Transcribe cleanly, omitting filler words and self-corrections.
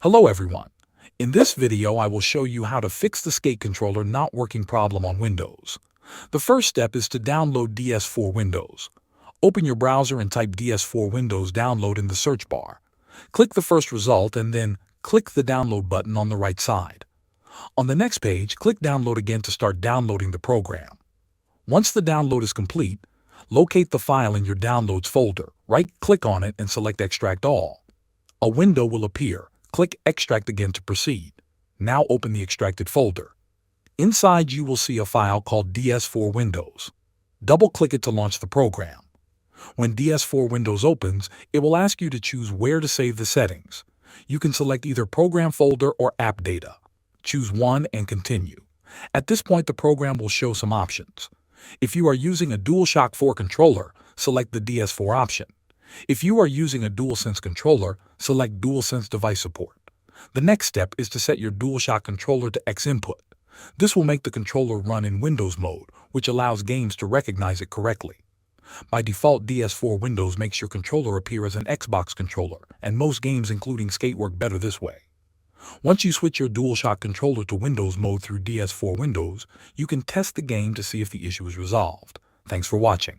Hello everyone. In this video I will show you how to fix the skate controller not working problem on Windows. The first step is to download DS4 Windows. Open your browser and type DS4 Windows Download in the search bar. Click the first result and then click the download button on the right side. On the next page, click download again to start downloading the program. Once the download is complete, locate the file in your downloads folder, right-click on it and select Extract All. A window will appear. Click Extract again to proceed. Now open the extracted folder. Inside you will see a file called DS4 Windows. Double-click it to launch the program. When DS4 Windows opens, it will ask you to choose where to save the settings. You can select either Program Folder or App Data. Choose one and continue. At this point, the program will show some options. If you are using a DualShock 4 controller, select the DS4 option. If you are using a DualSense controller, select DualSense device support. The next step is to set your DualShock controller to X input. This will make the controller run in Windows mode, which allows games to recognize it correctly. By default, DS4 Windows makes your controller appear as an Xbox controller, and most games including Skate work better this way. Once you switch your DualShock controller to Windows mode through DS4 Windows, you can test the game to see if the issue is resolved. Thanks for watching.